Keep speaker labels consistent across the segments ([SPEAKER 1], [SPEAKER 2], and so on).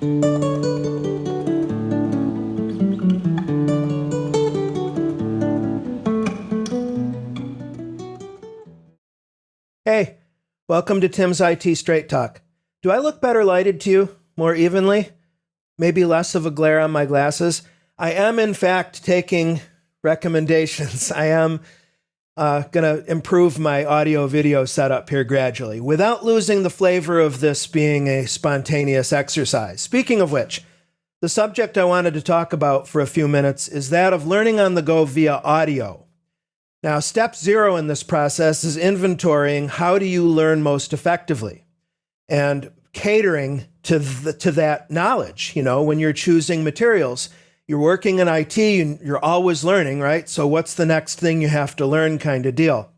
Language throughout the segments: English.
[SPEAKER 1] Hey, welcome to Tim's IT Straight Talk. Do I look better lighted to you? More evenly? Maybe less of a glare on my glasses? I am, in fact, taking recommendations. I am going to improve my audio-video setup here gradually, without losing the flavor of this being a spontaneous exercise. Speaking of which, the subject I wanted to talk about for a few minutes is that of learning on the go via audio. Now, step 0 in this process is inventorying how do you learn most effectively and catering to that knowledge. You know, when you're choosing materials, you're working in IT, you're always learning, right? So what's the next thing you have to learn kind of deal?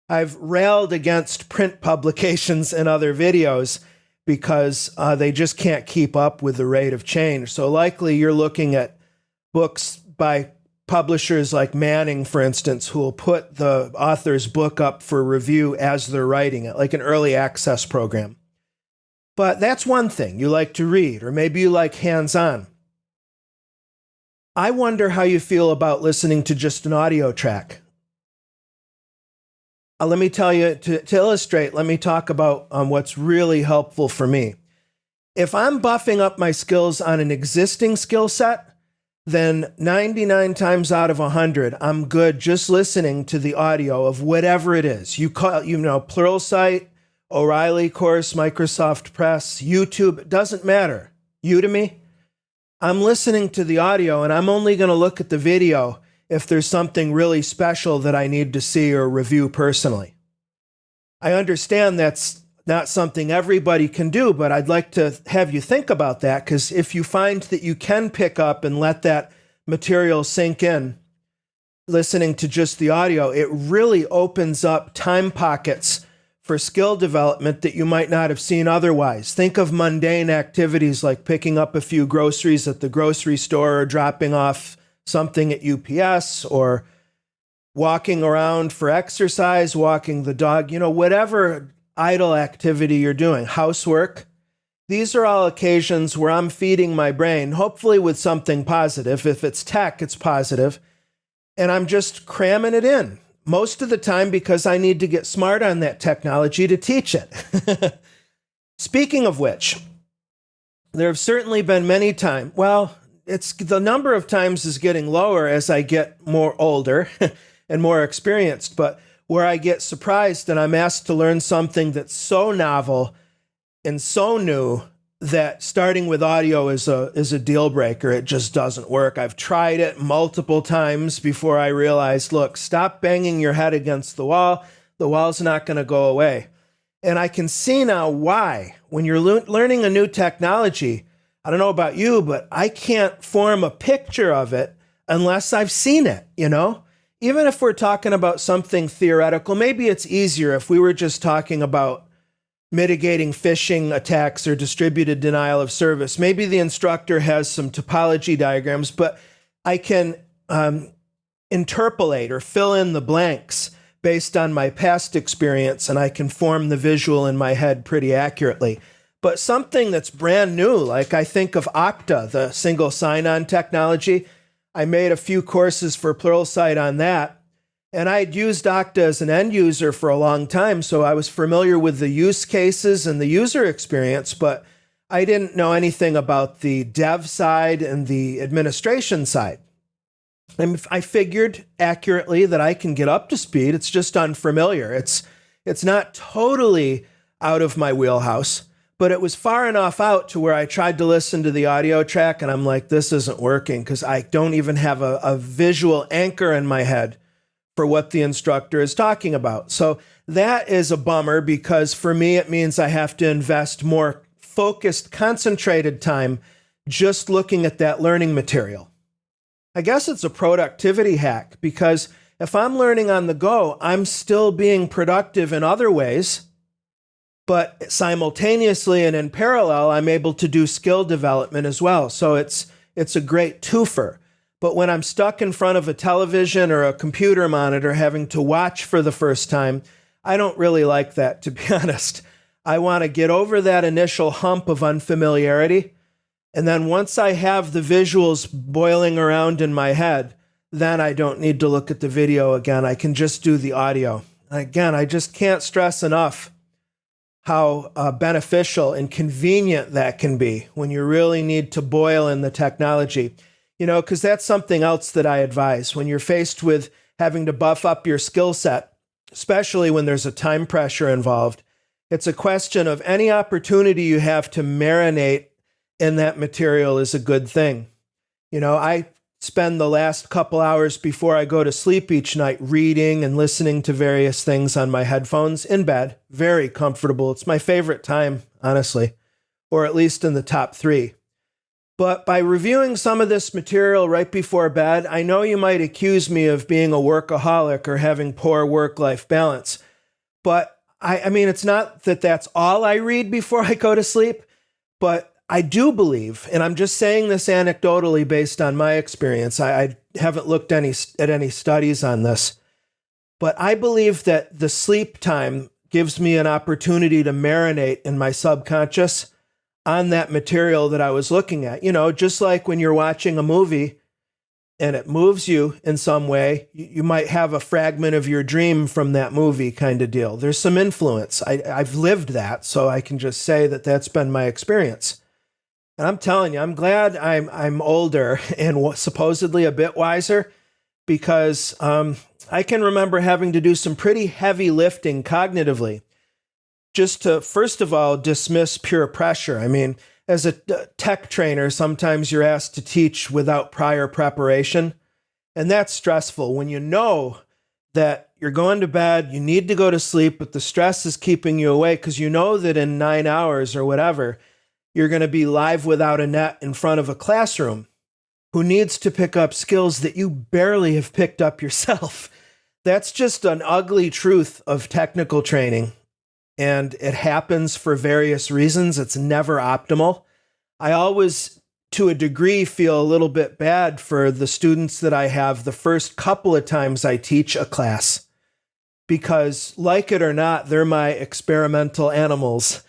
[SPEAKER 1] I've railed against print publications in other videos because they just can't keep up with the rate of change. So likely you're looking at books by publishers like Manning, for instance, who will put the author's book up for review as they're writing it, like an early access program. But that's one thing. You like to read, or maybe you like hands-on. I wonder how you feel about listening to just an audio track. Let me tell you, to illustrate, let me talk about what's really helpful for me. If I'm buffing up my skills on an existing skill set, then 99 times out of 100, I'm good just listening to the audio of whatever it is. Pluralsight, O'Reilly course, Microsoft Press, YouTube, it doesn't matter. Udemy. I'm listening to the audio and I'm only going to look at the video if there's something really special that I need to see or review personally. I understand that's not something everybody can do, but I'd like to have you think about that, because if you find that you can pick up and let that material sink in, listening to just the audio, it really opens up time pockets for skill development that you might not have seen otherwise. Think of mundane activities like picking up a few groceries at the grocery store or dropping off something at UPS or walking around for exercise, walking the dog, whatever idle activity you're doing, housework. These are all occasions where I'm feeding my brain, hopefully with something positive. If it's tech, it's positive. And I'm just cramming it in. Most of the time because I need to get smart on that technology to teach it. Speaking of which, there have certainly been many times, the number of times is getting lower as I get more older and more experienced, but where I get surprised and I'm asked to learn something that's so novel and so new that starting with audio is a deal breaker. It just doesn't work. I've tried it multiple times before I realized, look, stop banging your head against the wall. The wall's not going to go away. And I can see now why. When you're learning a new technology, I don't know about you, but I can't form a picture of it unless I've seen it, Even if we're talking about something theoretical, maybe it's easier if we were just talking about mitigating phishing attacks or distributed denial of service. Maybe the instructor has some topology diagrams, but I can interpolate or fill in the blanks based on my past experience, and I can form the visual in my head pretty accurately. But something that's brand new, like I think of Okta, the single sign-on technology, I made a few courses for Pluralsight on that, and I'd used Okta as an end user for a long time, so I was familiar with the use cases and the user experience, but I didn't know anything about the dev side and the administration side. And I figured accurately that I can get up to speed. It's just unfamiliar. It's not totally out of my wheelhouse, but it was far enough out to where I tried to listen to the audio track and I'm like, this isn't working because I don't even have a visual anchor in my head for what the instructor is talking about. So that is a bummer because for me, it means I have to invest more focused, concentrated time just looking at that learning material. I guess it's a productivity hack because if I'm learning on the go, I'm still being productive in other ways, but simultaneously and in parallel, I'm able to do skill development as well. So it's a great twofer. But when I'm stuck in front of a television or a computer monitor having to watch for the first time, I don't really like that, to be honest. I want to get over that initial hump of unfamiliarity. And then once I have the visuals boiling around in my head, then I don't need to look at the video again. I can just do the audio. Again, I just can't stress enough how beneficial and convenient that can be when you really need to boil in the technology. You know, because that's something else that I advise. When you're faced with having to buff up your skill set, especially when there's a time pressure involved, it's a question of any opportunity you have to marinate in that material is a good thing. You know, I spend the last couple hours before I go to sleep each night reading and listening to various things on my headphones in bed. Very comfortable. It's my favorite time, honestly, or at least in the top 3. But by reviewing some of this material right before bed, I know you might accuse me of being a workaholic or having poor work-life balance. But I mean, it's not that that's all I read before I go to sleep, but I do believe, and I'm just saying this anecdotally based on my experience. I haven't looked at any studies on this, but I believe that the sleep time gives me an opportunity to marinate in my subconscious on that material that I was looking at. You know, just like when you're watching a movie and it moves you in some way, you might have a fragment of your dream from that movie kind of deal. There's some influence. I've lived that, so I can just say that that's been my experience. And I'm telling you, I'm glad I'm older and supposedly a bit wiser, because I can remember having to do some pretty heavy lifting cognitively just to, first of all, dismiss pure pressure. I mean, as a tech trainer, sometimes you're asked to teach without prior preparation, and that's stressful when you know that you're going to bed, you need to go to sleep, but the stress is keeping you awake because you know that in 9 hours or whatever, you're going to be live without a net in front of a classroom who needs to pick up skills that you barely have picked up yourself. That's just an ugly truth of technical training. And it happens for various reasons. It's never optimal. I always, to a degree, feel a little bit bad for the students that I have the first couple of times I teach a class, because like it or not, they're my experimental animals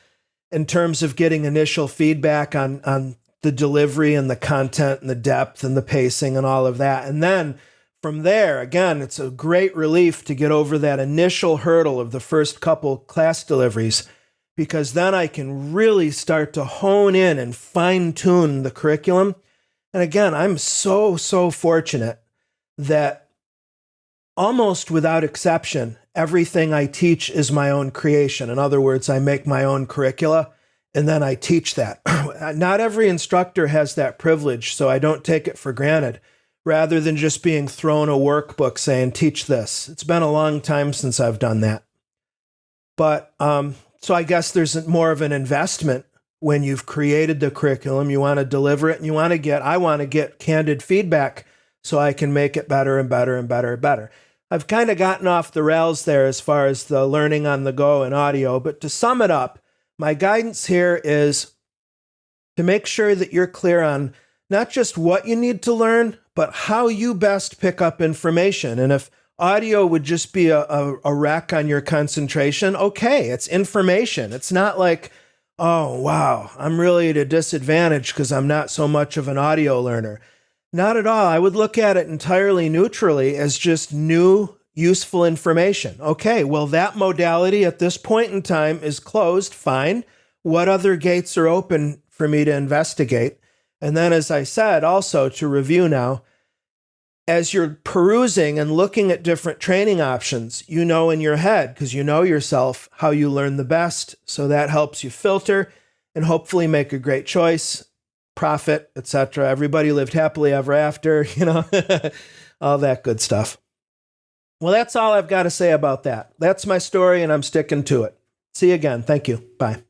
[SPEAKER 1] in terms of getting initial feedback on the delivery and the content and the depth and the pacing and all of that. And then from there, again, it's a great relief to get over that initial hurdle of the first couple class deliveries, because then I can really start to hone in and fine-tune the curriculum. And again, I'm so fortunate that almost without exception, everything I teach is my own creation. In other words, I make my own curricula and then I teach that. Not every instructor has that privilege, so I don't take it for granted, rather than just being thrown a workbook saying, teach this. It's been a long time since I've done that. But so I guess there's more of an investment when you've created the curriculum. You want to deliver it, and I want to get candid feedback so I can make it better and better and better and better. I've kind of gotten off the rails there as far as the learning on the go and audio, but to sum it up, my guidance here is to make sure that you're clear on not just what you need to learn, but how you best pick up information. And if audio would just be a wreck on your concentration, okay, it's information. It's not like, oh, wow, I'm really at a disadvantage because I'm not so much of an audio learner. Not at all. I would look at it entirely neutrally as just new, useful information. Okay, well, that modality at this point in time is closed. Fine. What other gates are open for me to investigate? And then, as I said, also to review now, as you're perusing and looking at different training options, you know in your head, because you know yourself, how you learn the best. So that helps you filter and hopefully make a great choice, profit, etc. Everybody lived happily ever after, all that good stuff. Well, that's all I've got to say about that. That's my story, and I'm sticking to it. See you again. Thank you. Bye.